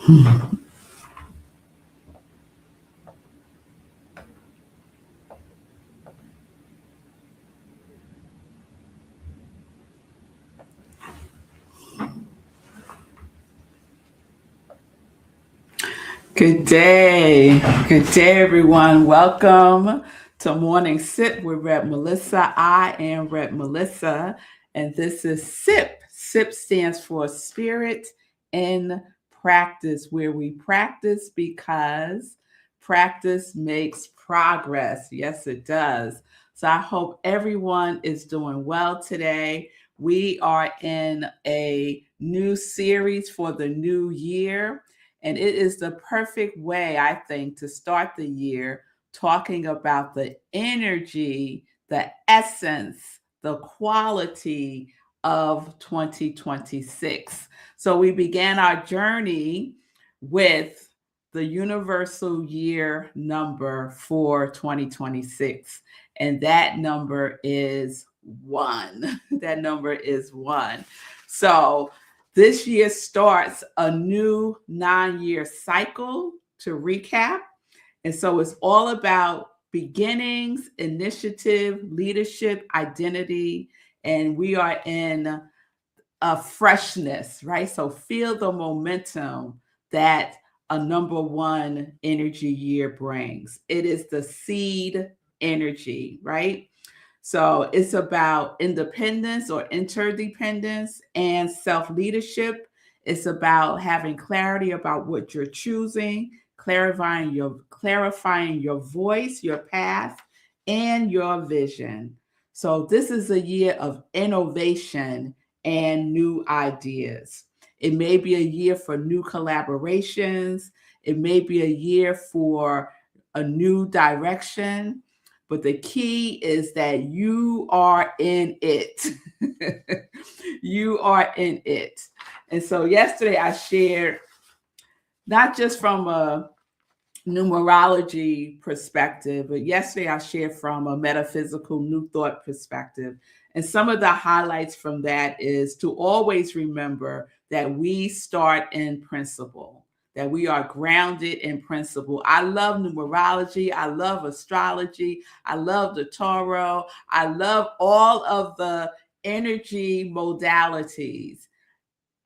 Good day. Good day, everyone. Welcome to Morning Sip with Rep Melissa. I am Rep Melissa, and this is SIP. SIP stands for Spirit in Practice, where we practice because practice makes progress. Yes, it does. So I hope everyone is doing well today. We are in a new series for the new year. And it is the perfect way, I think, to start the year talking about the energy, the essence, the quality of 2026. So we began our journey with the universal year number for 2026. And that number is 1. That number is 1. So this year starts a new 9-year cycle to recap. And so it's all about beginnings, initiative, leadership, identity, and we are in a freshness, right? So feel the momentum that a number 1 energy year brings. It is the seed energy, right? So it's about independence or interdependence and self-leadership. It's about having clarity about what you're choosing, clarifying your voice, your path, and your vision. So this is a year of innovation and new ideas. It may be a year for new collaborations. It may be a year for a new direction. But the key is that you are in it. You are in it. And so yesterday I shared, not just from a numerology perspective, but yesterday I shared from a metaphysical new thought perspective. And some of the highlights from that is to always remember that we start in principle, that we are grounded in principle. I love numerology. I love astrology. I love the tarot. I love all of the energy modalities.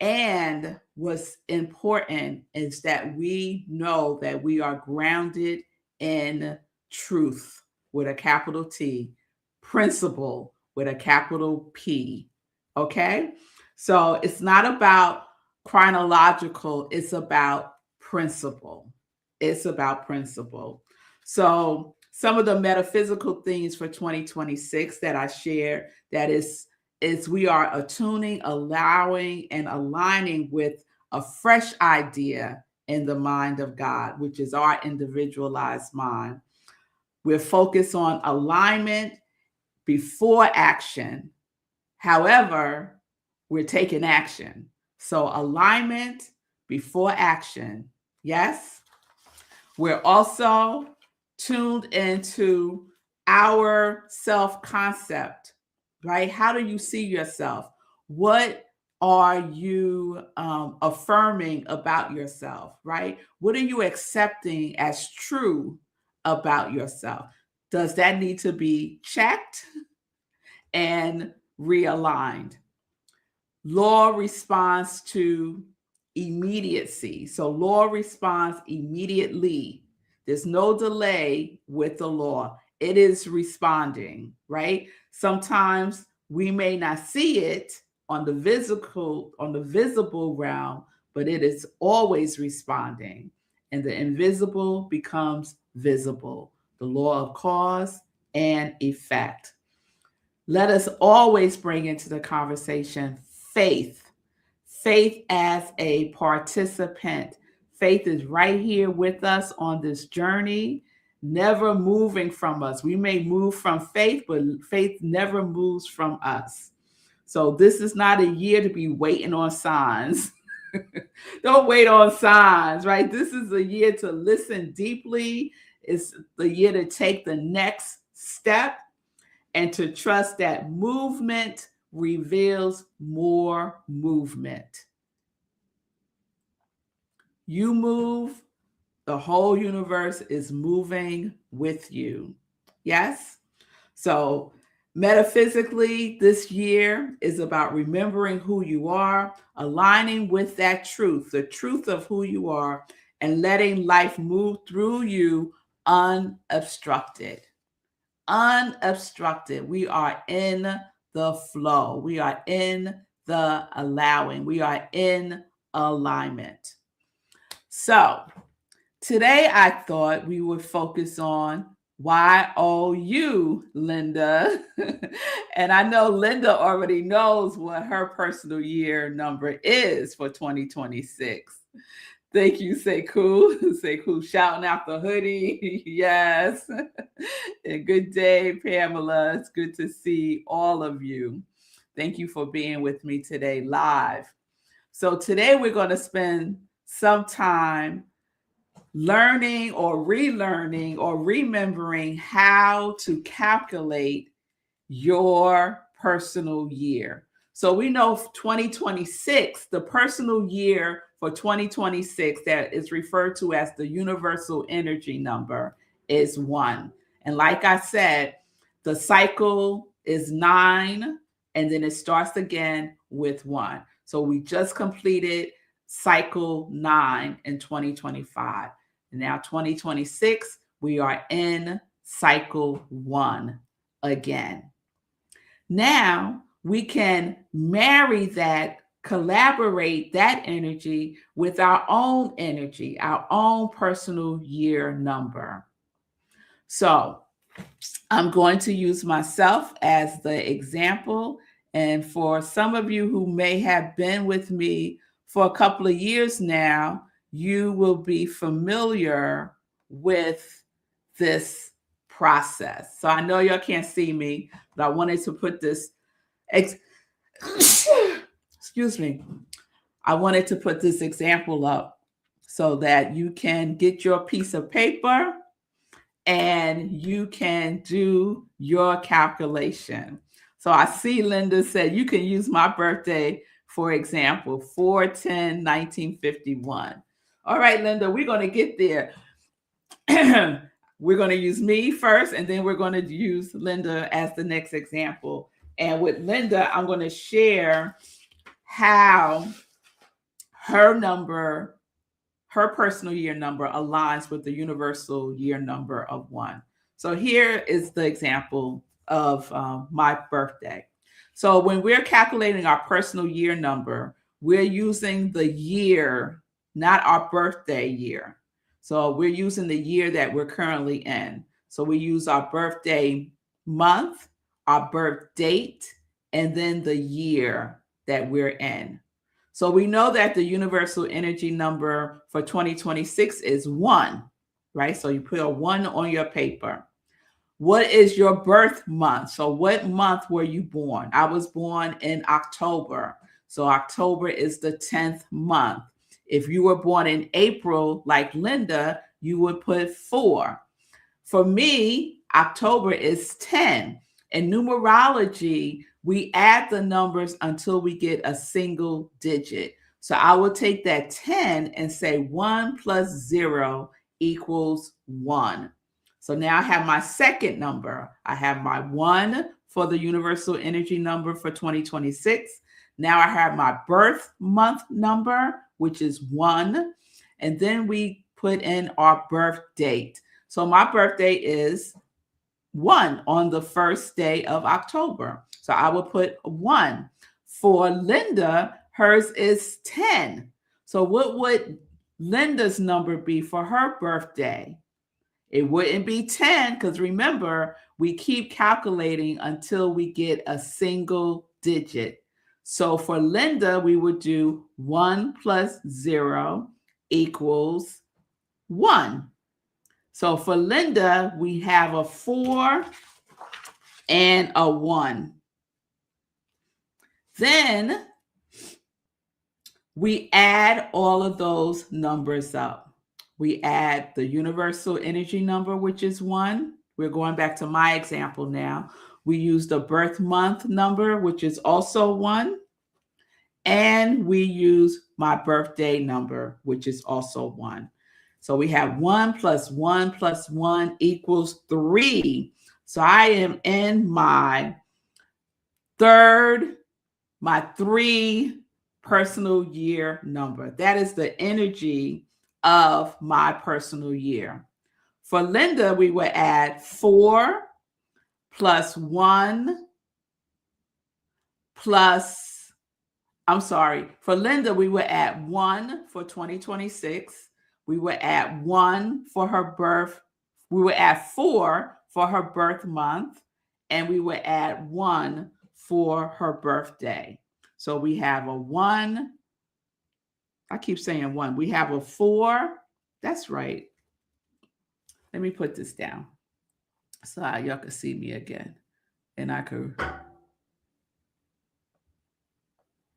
And what's important is that we know that we are grounded in truth with a capital T, principle with a capital P. Okay? So it's not about chronological, it's about principle. It's about principle. So some of the metaphysical things for 2026 that I share, that is we are attuning, allowing, and aligning with a fresh idea in the mind of God, which is our individualized mind. We're focused on alignment before action. However, we're taking action. So alignment before action. Yes. We're also tuned into our self-concept, right? How do you see yourself? What are you affirming about yourself, right? What are you accepting as true about yourself? Does that need to be checked and realigned? Law responds to immediacy. So law responds immediately. There's no delay with the law. It is responding, right? Sometimes we may not see it on the visible realm, but it is always responding. And the invisible becomes visible. The law of cause and effect. Let us always bring into the conversation faith. Faith as a participant. Faith is right here with us on this journey, never moving from us. We may move from faith, but faith never moves from us. So this is not a year to be waiting on signs. Don't wait on signs, right? This is a year to listen deeply. It's the year to take the next step and to trust that movement reveals more movement. You move, the whole universe is moving with you. Yes? So, metaphysically, this year is about remembering who you are, aligning with that truth, the truth of who you are, and letting life move through you unobstructed. Unobstructed. We are in the flow. We are in the allowing. We are in alignment. So, today I thought we would focus on YOU, Linda. And I know Linda already knows what her personal year number is for 2026. Thank you, Sekou. Sekou shouting out the hoodie. Yes. And good day, Pamela. It's good to see all of you. Thank you for being with me today live. So today we're going to spend some time learning or relearning or remembering how to calculate your personal year. So we know 2026, the personal year for 2026 that is referred to as the universal energy number is 1. And like I said, the cycle is 9 and then it starts again with 1. So we just completed cycle 9 in 2025. And now 2026, we are in cycle 1 again. Now we can marry that, collaborate that energy with our own energy, our own personal year number. So I'm going to use myself as the example. And for some of you who may have been with me for a couple of years now, you will be familiar with this process. So I know y'all can't see me, but I wanted to put this, excuse me, I wanted to put this example up so that you can get your piece of paper and you can do your calculation. So I see Linda said you can use my birthday, for example, 4/10/1951. All right, Linda, we're going to get there. We're going to use me first, and then we're going to use Linda as the next example. And with Linda, I'm going to share how her number, her personal year number aligns with the universal year number of 1. So here is the example of my birthday. So when we're calculating our personal year number, we're using the year, not our birthday year. So we're using the year that we're currently in. So we use our birthday month, our birth date, and then the year that we're in. So we know that the universal energy number for 2026 is 1, right? So you put a 1 on your paper. What is your birth month? So what month were you born? I was born in October. So October is the 10th month. If you were born in April, like Linda, you would put 4. For me, October is 10. In numerology, we add the numbers until we get a single digit. So I will take that 10 and say 1 plus 0 equals 1. So now I have my second number. I have my 1 for the universal energy number for 2026. Now I have my birth month number, which is 1. And then we put in our birth date. So my birthday is 1 on the first day of October. So I will put 1. For Linda, hers is 10. So what would Linda's number be for her birthday? It wouldn't be 10 because remember, we keep calculating until we get a single digit. So for Linda, we would do 1 plus 0 equals 1. So for Linda, we have a 4 and a 1. Then we add all of those numbers up. We add the universal energy number, which is 1. We're going back to my example now. We use the birth month number, which is also 1. and we use my birthday number, which is also 1. So we have 1 plus 1 plus 1 equals 3. So I am in my 3 personal year number. That is the energy of my personal year. For Linda, we would add 4 plus 1 plus, I'm sorry, for Linda, we would add 1 for 2026. We would add 1 for her birth. We would add 4 for her birth month. And we would add 1 for her birthday. So we have a 1. I keep saying 1. We have a 4. That's right. Let me put this down so y'all can see me again. And I could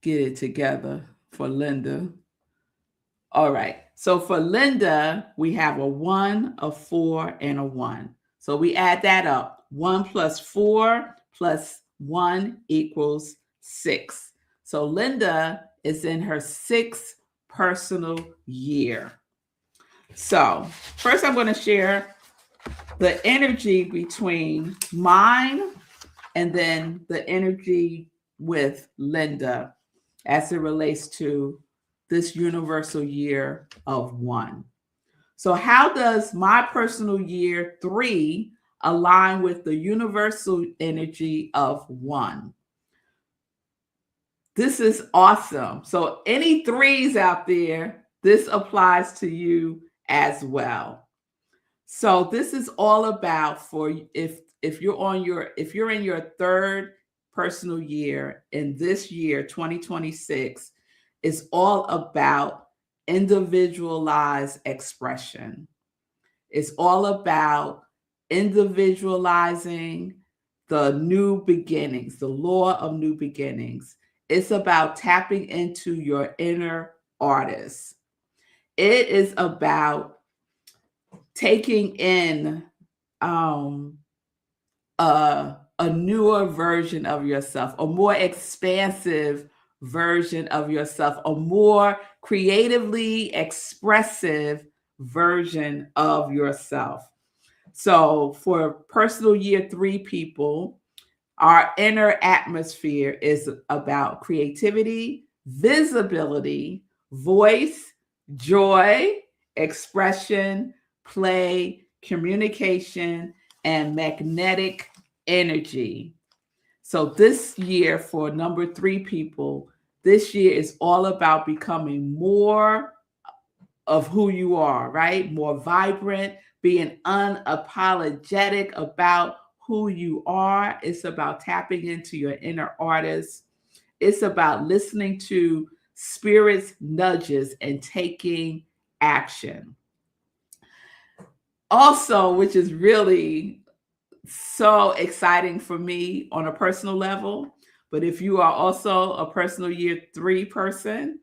get it together for Linda. All right. So for Linda, we have a 1, a 4, and a 1. So we add that up. 1 plus 4 plus 1 equals 6. So Linda is in her 6th personal year. So first I'm going to share the energy between mine and then the energy with Linda as it relates to this universal year of 1. So how does my personal year 3 align with the universal energy of 1? This is awesome. So any 3s out there, this applies to you as well. So this is all about for if you're in your 3rd personal year, in this year 2026 is all about individualized expression. It's all about individualizing the new beginnings, the law of new beginnings. It's about tapping into your inner artist. It is about taking in a newer version of yourself, a more expansive version of yourself, a more creatively expressive version of yourself. So for personal year 3 people, our inner atmosphere is about creativity, visibility, voice, joy, expression, play, communication, and magnetic energy. So this year for number 3 people, this year is all about becoming more of who you are, right? More vibrant, being unapologetic about who you are. It's about tapping into your inner artist. It's about listening to spirit's nudges and taking action. Also, which is really so exciting for me on a personal level, but if you are also a personal year 3 person,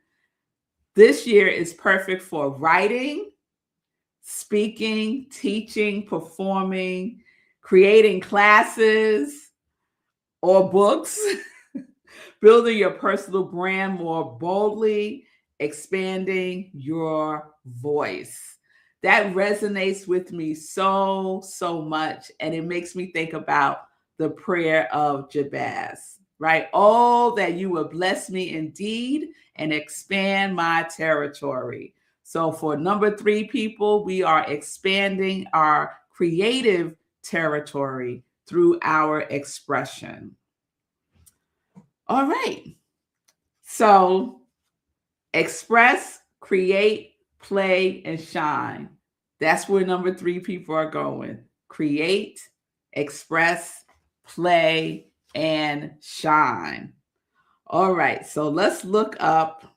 this year is perfect for writing, speaking, teaching, performing, creating classes or books, building your personal brand more boldly, expanding your voice. That resonates with me so much. And it makes me think about the prayer of Jabez, right? Oh, that you would bless me indeed and expand my territory. So for number 3 people, we are expanding our creative territory through our expression. All right. So express, create, play, and shine. That's where number 3 people are going. Create, express, play, and shine. All right. So let's look up.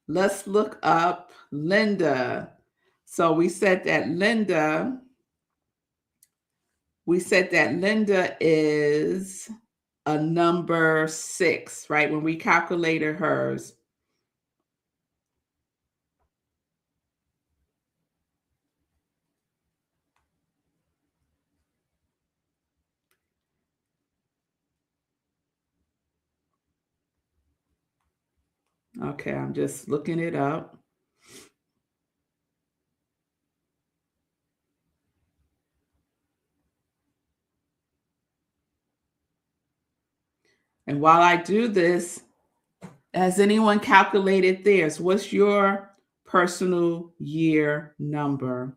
Let's look up Linda. So we said that Linda is a number 6, right? When we calculated hers. Okay, I'm just looking it up. And while I do this, has anyone calculated theirs? What's your personal year number?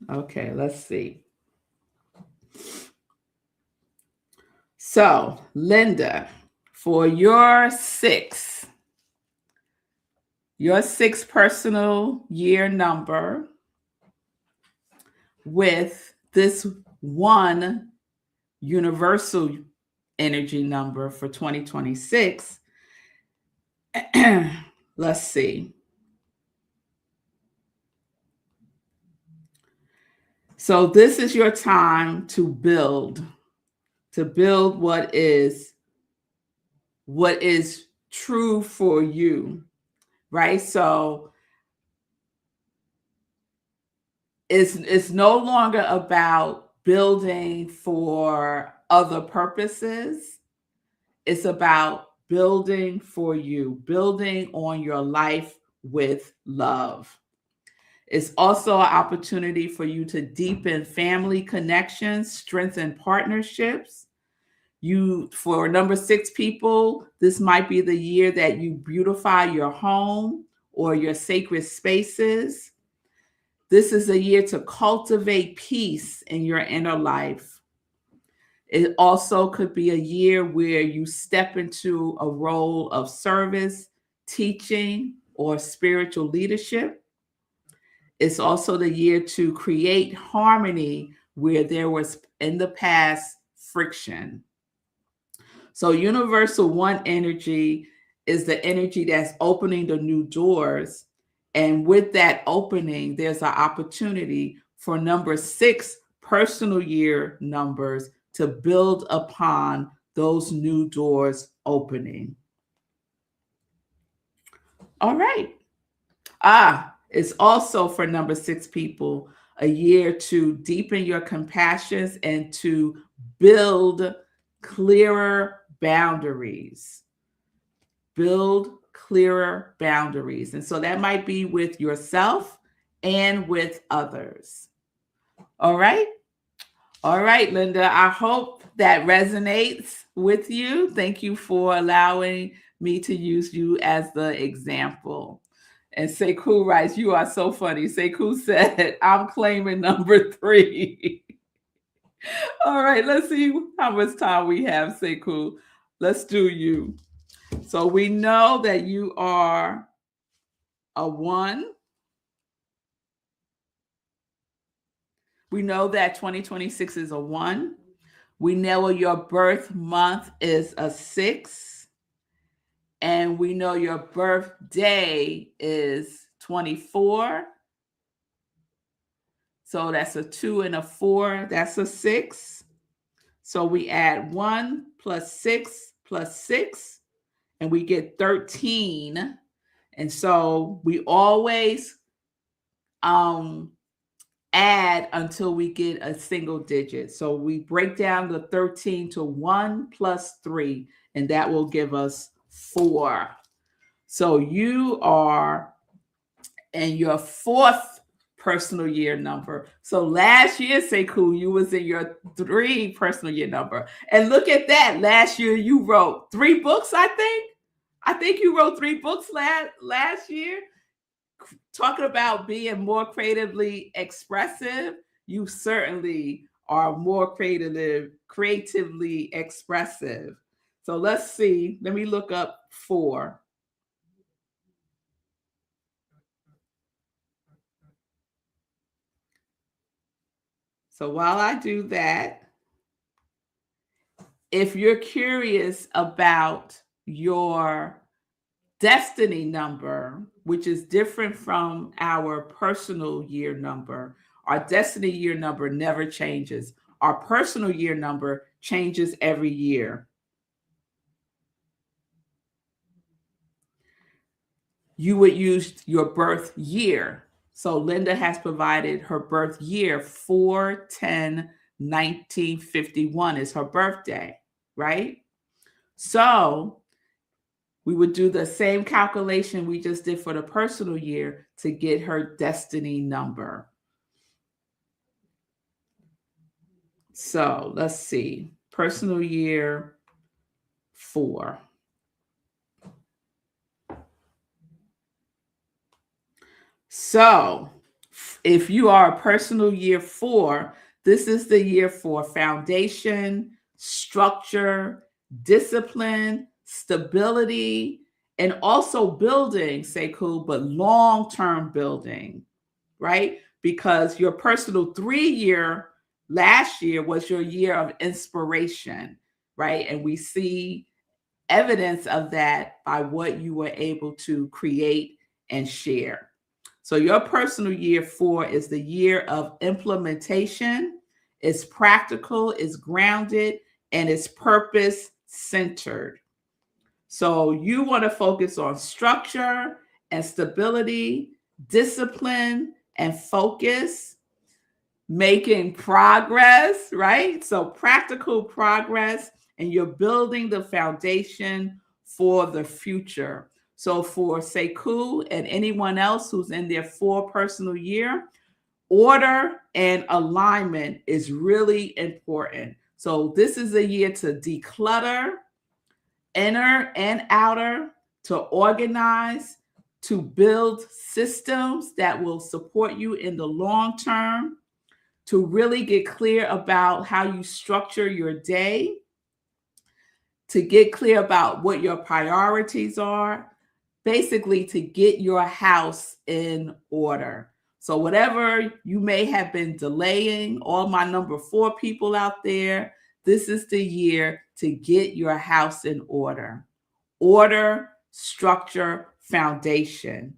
Okay, let's see. So, Linda, for your six personal year number with this one universal energy number for 2026, let's see. So this is your time to build what is true for you, right? So it's no longer about building for other purposes. It's about building for you, building on your life with love. It's also an opportunity for you to deepen family connections, strengthen partnerships. For number 6 people, this might be the year that you beautify your home or your sacred spaces. This is a year to cultivate peace in your inner life. It also could be a year where you step into a role of service, teaching, or spiritual leadership. It's also the year to create harmony where there was in the past friction. So, Universal One energy is the energy that's opening the new doors. And with that opening, there's an opportunity for number 6 personal year numbers to build upon those new doors opening. All right. It's also for number 6 people a year to deepen your compassions and to build clearer boundaries. Build clearer boundaries. And so that might be with yourself and with others. All right. All right, Linda. I hope that resonates with you. Thank you for allowing me to use you as the example. And Sekou writes, "You are so funny." Sekou said, "I'm claiming number 3." All right, let's see how much time we have, Sekou. Let's do you. So we know that you are a 1. We know that 2026 is a 1. We know your birth month is a 6. And we know your birthday is 24. So that's a 2 and a 4. That's a 6. So we add 1 plus 6 plus 6, and we get 13. And so we always add until we get a single digit. So we break down the 13 to 1 plus 3, and that will give us 4. So you are in your 4th personal year number. So last year, Sekou, you was in your 3 personal year number. And look at that. Last year you wrote 3 books, I think. I think you wrote 3 books last year. Talking about being more creatively expressive, you certainly are more creatively expressive. So let's see. Let me look up 4. So while I do that, if you're curious about your destiny number, which is different from our personal year number, our destiny year number never changes. Our personal year number changes every year. You would use your birth year. So Linda has provided her birth year 4, 10, 1951 is her birthday, right? So we would do the same calculation we just did for the personal year to get her destiny number. So let's see, personal year 4. So if you are a personal year 4, this is the year for foundation, structure, discipline, stability, and also building, Sekou, but long-term building, right? Because your personal 3-year last year was your year of inspiration, right? And we see evidence of that by what you were able to create and share. So your personal year 4 is the year of implementation. It's practical, it's grounded, and it's purpose centered. So you want to focus on structure and stability, discipline and focus, making progress, right? So practical progress, and you're building the foundation for the future. So for Sekou and anyone else who's in their 4 personal year, order and alignment is really important. So this is a year to declutter, inner and outer, to organize, to build systems that will support you in the long term, to really get clear about how you structure your day, to get clear about what your priorities are, basically to get your house in order. So whatever you may have been delaying, all my number 4 people out there, this is the year to get your house in order. Order, structure, foundation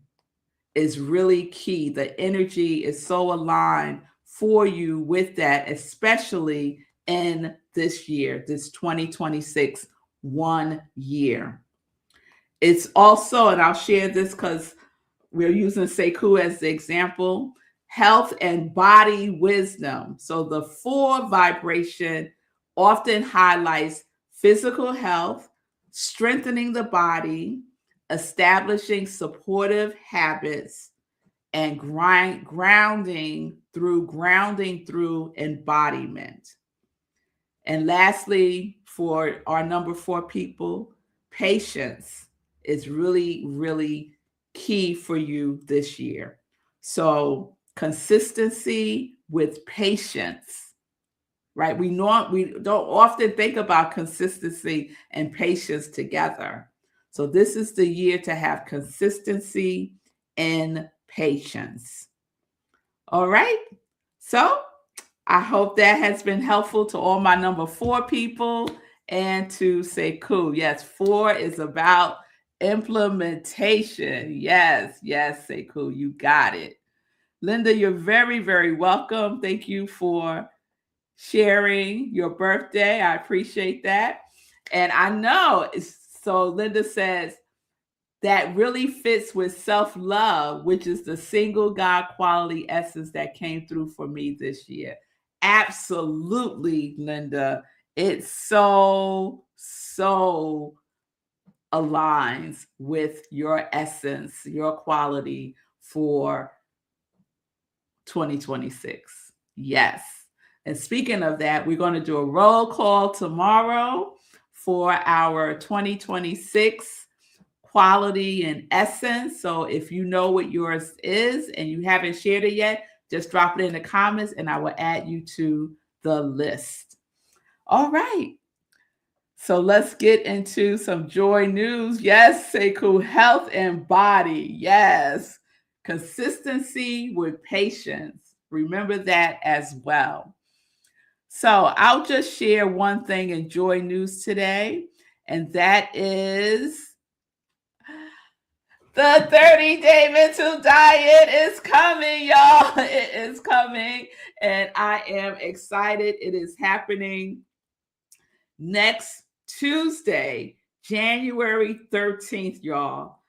is really key. The energy is so aligned for you with that, especially in this year, this 2026 1 year. It's also, and I'll share this because we're using Sekou as the example, health and body wisdom. So the 4 vibration often highlights physical health, strengthening the body, establishing supportive habits, and grounding through embodiment. And lastly, for our number 4 people, patience is really, really key for you this year. So consistency with patience, right? We don't often think about consistency and patience together. So this is the year to have consistency and patience. All right. So I hope that has been helpful to all my number 4 people and to Sekou. Yes, 4 is about implementation. Yes, Sekou, you got it. Linda, you're very, very welcome. Thank you for sharing your birthday. I appreciate that. And I know, so Linda says, that really fits with self-love, which is the single God quality essence that came through for me this year. Absolutely, Linda. It so aligns with your essence, your quality for 2026. Yes. And speaking of that, we're going to do a roll call tomorrow for our 2026 quality and essence. So if you know what yours is and you haven't shared it yet, just drop it in the comments and I will add you to the list. All right. So let's get into some joy news. Yes, Sekou, health and body. Yes. Consistency with patience. Remember that as well. So I'll just share one thing in joy news today, and that is the 30-day mental diet is coming, y'all. It is coming, and I am excited. It is happening next Tuesday, January 13th, y'all,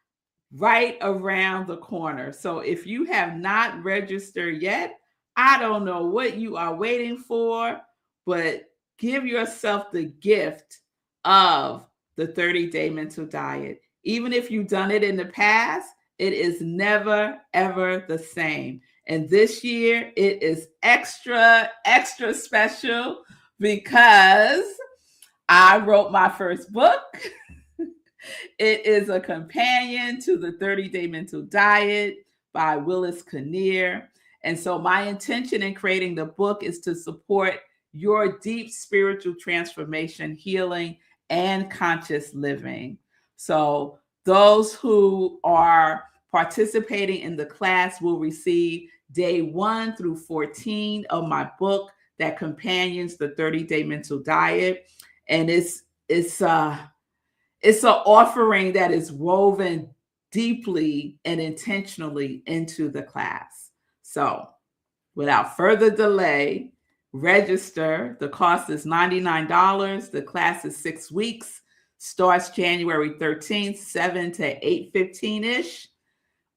right around the corner. So if you have not registered yet, I don't know what you are waiting for. but give yourself the gift of the 30-day mental diet. Even if you've done it in the past, it is never, ever the same. And this year, it is extra, extra special because I wrote my first book. It is a companion to the 30-day mental diet by Willis Kinnear. And so my intention in creating the book is to support your deep spiritual transformation, healing, and conscious living. So those who are participating in the class will receive day 1 through 14 of my book that companions the 30-day mental diet. And it's an offering that is woven deeply and intentionally into the class. So without further delay, register. The cost is $99. The class is 6 weeks, starts January 13th, 7 to 8:15-ish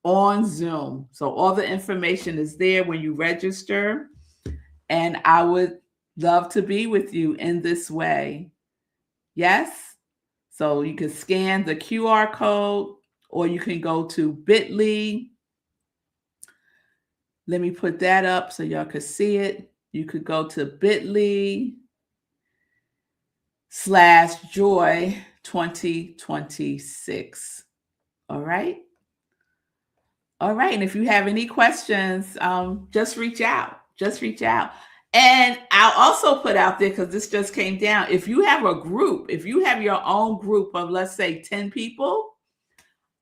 on Zoom. So all the information is there when you register. And I would love to be with you in this way. Yes? So you can scan the QR code, or you can go to bit.ly. Let me put that up so y'all can see it. You could go to bit.ly/joy 2026. All right. All right. And if you have any questions, just reach out. Just reach out. And I'll also put out there, because this just came down, if you have a group, if you have your own group of, let's say, 10 people,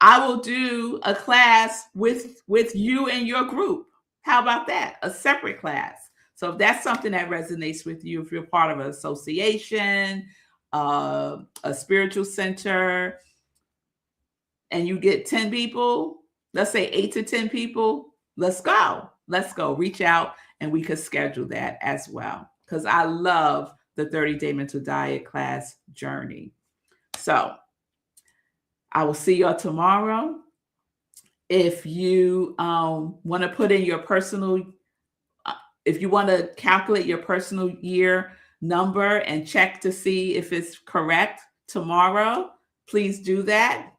I will do a class with you and your group. How about that? A separate class. So if that's something that resonates with you, if you're part of an association, a spiritual center, and you get 10 people, let's say 8 to 10 people, let's go. Let's go. Reach out and we could schedule that as well, because I love the 30-day mental diet class journey. So I will see y'all tomorrow. If you want to put in your personal, if you want to calculate your personal year number and check to see if it's correct tomorrow, please do that.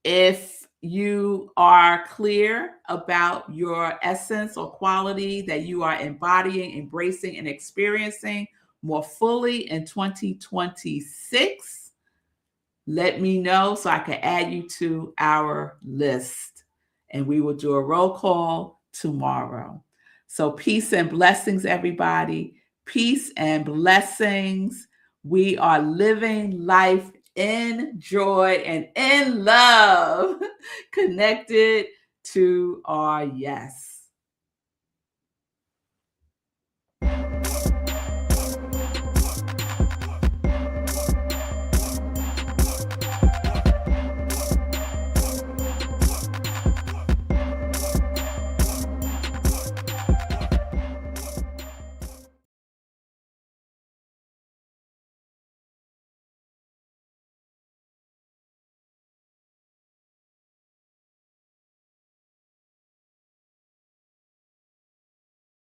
If you are clear about your essence or quality that you are embodying, embracing, and experiencing more fully in 2026, let me know so I can add you to our list. And we will do a roll call tomorrow. So peace and blessings, everybody. Peace and blessings. We are living life in joy and in love, connected to our yes.